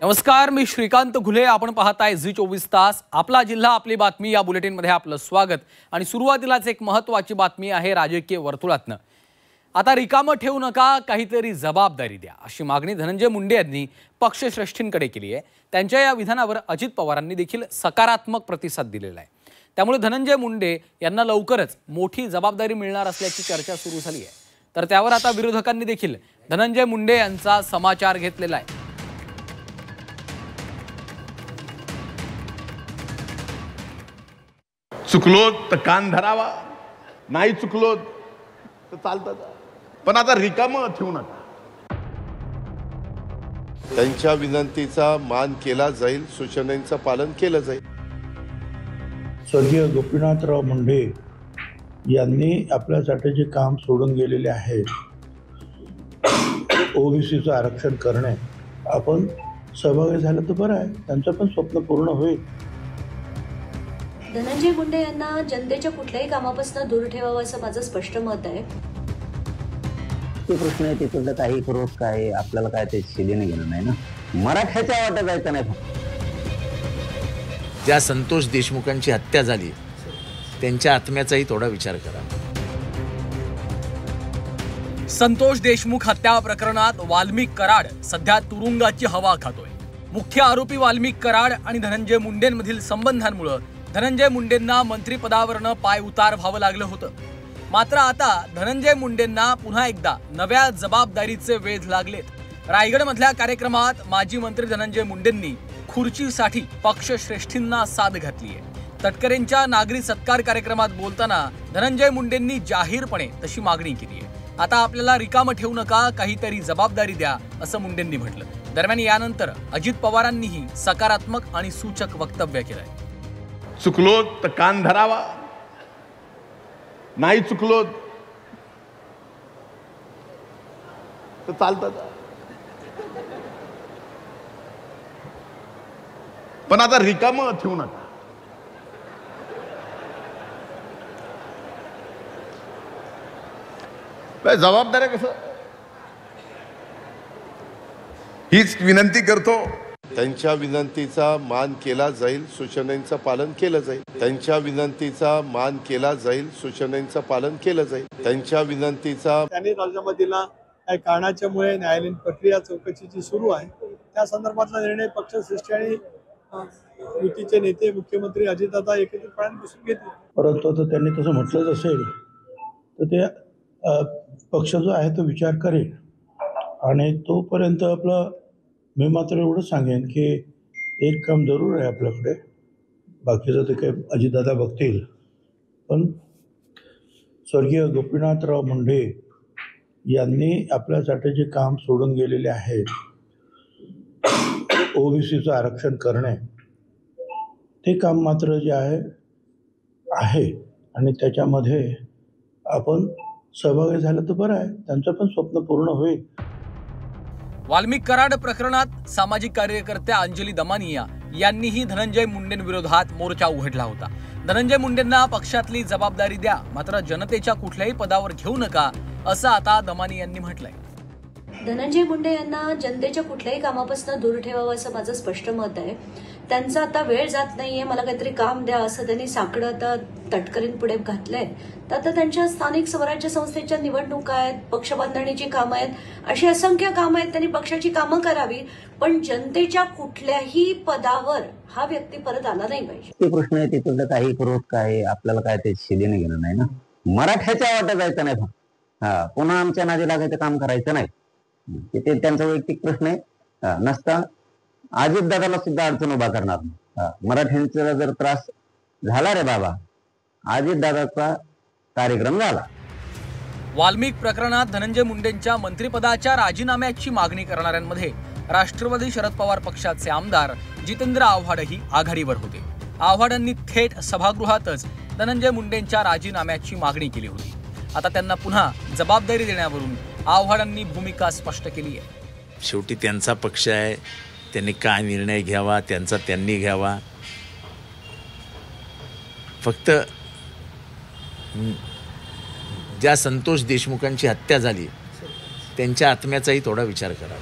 नमस्कार, मी श्रीकांत घुले. आपण पाहताय झी 24 तास. आपला जिल्हा आपली बातमी या बुलेटिनमध्ये आपलं स्वागत. आणि सुरुवातीलाच एक महत्त्वाची बातमी आहे राजकीय वर्तुळातनं. आता रिकामं ठेवू नका, काहीतरी जबाबदारी द्या, अशी मागणी धनंजय मुंडे यांनी पक्षश्रेष्ठींकडे केली आहे. त्यांच्या या विधानावर अजित पवारांनी देखील सकारात्मक प्रतिसाद दिलेला आहे. त्यामुळे धनंजय मुंडे यांना लवकरच मोठी जबाबदारी मिळणार असल्याची चर्चा सुरू झाली आहे. तर त्यावर आता विरोधकांनी देखील धनंजय मुंडे यांचा समाचार घेतलेला आहे. चुकलो तर कान धरावा, नाही चुकलो तर चालतं, पण आता रिकामं ठेवू नका. त्यांच्या विनंतीचा मान केला जाईल, सूचनांचं पालन केलं जाईल. स्वर्गीय गोपीनाथराव मुंडे यांनी आपल्यासाठी जे काम सोडून गेलेले आहे, ओबीसीचं आरक्षण करणे, आपण सहभागी झालं तर बरं आहे, त्यांचं पण स्वप्न पूर्ण होईल. धनंजय मुंडे यांना जनतेच्या कुठल्याही कामापासून दूर ठेवावं असं माझं स्पष्ट मत आहे. ते प्रश्न आहे तिथलं काही करू काय, आपल्याला काय त्याची देणं घेणं नाही ना. मराठ्याच्या वाट्यात जायचं नाही. ज्या संतोष देशमुखांची हत्या झाली त्यांच्या आत्म्याचाही थोडा विचार करा. संतोष देशमुख हत्या प्रकरणात वाल्मिक कराड सध्या तुरुंगाची हवा खातोय. मुख्य आरोपी वाल्मिक कराड आणि धनंजय मुंडेंमधील संबंधांमुळे धनंजय मुंडेंना मंत्रिपदावरनं पाय उतार व्हावं लागलं होतं. मात्र आता धनंजय मुंडेंना पुन्हा एकदा नव्या जबाबदारीचे वेध लागलेत. रायगडमधल्या कार्यक्रमात माजी मंत्री धनंजय मुंडेंनी खुर्चीसाठी पक्षश्रेष्ठींना साथ घातली आहे. तटकरेंच्या नागरी सत्कार कार्यक्रमात बोलताना धनंजय मुंडेंनी जाहीरपणे तशी मागणी केली आहे. आता आपल्याला रिकामं ठेवू नका, काहीतरी जबाबदारी द्या, असं मुंडेंनी म्हटलं. दरम्यान यानंतर अजित पवारांनीही सकारात्मक आणि सूचक वक्तव्य केलंय. चुकलो तर कान धरावा, नाही चुकलो तर चालतं, पण आता रिकामं ठेवू नका. जबाबदाऱ्या कसं, हीच विनंती करतो. त्यांच्या विनंतीचा मान केला जाईल, सूचनांचं पालन केलं जाईल. त्यांच्या विनंतीचा मान केला जाईल, सूचनांचं पालन केलं जाईल. त्यांच्या विनंतीचा त्यांनी राजीनामा दिला काही कारणाच्यामुळे न्यायालयीन प्रक्रिया चौकशीची सुरू आहे. त्या संदर्भातला निर्णय पक्षश्रेष्ठी आणि युतीचे नेते मुख्यमंत्री अजितदादा एकत्रितपणे बसून घेतील. परंतु आता त्यांनी तसं म्हटलंच असेल तर ते पक्ष जो आहे तो विचार करेल. आणि तोपर्यंत आपलं मी मात्र एवढं सांगेन की एक काम जरूर आहे आपल्याकडे, बाकीचं ते काही अजितदादा बघतील. पण स्वर्गीय गोपीनाथराव मुंडे यांनी आपल्यासाठी जे काम सोडून गेलेले आहे, ओबीसीचं आरक्षण करणे, ते काम मात्र जे आहे आणि त्याच्यामध्ये आपण सहभागी झालं तर बरं आहे, त्यांचं पण स्वप्न पूर्ण होईल. वाल्मिक कराड प्रकरणात सामाजिक कार्यकर्त्या अंजली दमानिया यांनीही धनंजय मुंडेंविरोधात मोर्चा उघडला होता. धनंजय मुंडेंना पक्षातली जबाबदारी द्या, मात्र जनतेच्या कुठल्याही पदावर घेऊ नका, असं आता दमानिया यांनी म्हटलंय. धनंजय मुंडे यांना जनतेच्या कुठल्याही कामापासून दूर ठेवावं असं माझं स्पष्ट मत आहे. त्यांचा आता वेळ जात नाहीये, मला काहीतरी काम द्या असं त्यांनी साकडं आता तटकरींपुढे घातलंय. तर आता त्यांच्या स्थानिक स्वराज्य संस्थेच्या निवडणुका आहेत, पक्षबांधणीची कामं आहेत, अशी असंख्य कामं आहेत. त्यांनी पक्षाची कामं करावी, पण जनतेच्या कुठल्याही पदावर हा व्यक्ती परत आला नाही पाहिजे. ते प्रश्न आहे तिथलं काही करू काय, आपल्याला काय त्याची देणं घेणं नाही ना. मराठ्याच्या वाट्यात जायचं नाही. पुन्हा आमच्या नादी लागायचं काम करायचं नाही. ते त्यांचा वैयक्तिक प्रश्न आहे. नसता अजितदादाला सुद्धा अडचण उभा करणार नाही. मराठ्यांचा जर त्रास झाला रे बाबा, अजितदादाचा कार्यक्रम झाला. वाल्मिक प्रकरणात धनंजय मुंडेंच्या मंत्रिपदाच्या राजीनाम्याची मागणी करणाऱ्यांमध्ये राष्ट्रवादी शरद पवार पक्षाचे आमदार जितेंद्र आव्हाडही आघाडीवर होते. आव्हाडांनी थेट सभागृहातच धनंजय मुंडेंच्या राजीनाम्याची मागणी केली होती. आता त्यांना पुन्हा जबाबदारी देण्यावरून आव्हाडांनी भूमिका स्पष्ट केली आहे. शेवटी त्यांचा पक्ष आहे, त्यांनी काय निर्णय घ्यावा त्यांचा त्यांनी घ्यावा. फक्त ज्या संतोष देशमुखांची हत्या झाली त्यांच्या आत्म्याचाही थोडा विचार करा.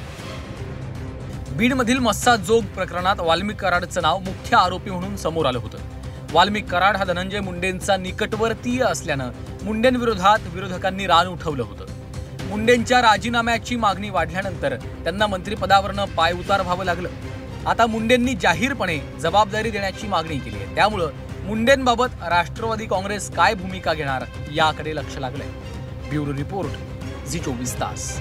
बीडमधील मस्साजोग प्रकरणात वाल्मिक कराडचं नाव मुख्य आरोपी म्हणून समोर आलं होतं. वाल्मिक कराड हा धनंजय मुंडेंचा निकटवर्तीय असल्यानं मुंडेंविरोधात विरोधकांनी रान उठवलं होतं. मुंडेंच्या राजीनाम्याची मागणी वाढल्यानंतर त्यांना मंत्रिपदावरनं पायउतार व्हावं लागलं. आता मुंडेंनी जाहीरपणे जबाबदारी देण्याची मागणी केली आहे. त्यामुळं मुंडेंबाबत राष्ट्रवादी काँग्रेस काय भूमिका घेणार याकडे लक्ष लागलंय. ब्युरो रिपोर्ट, झी 24 तास.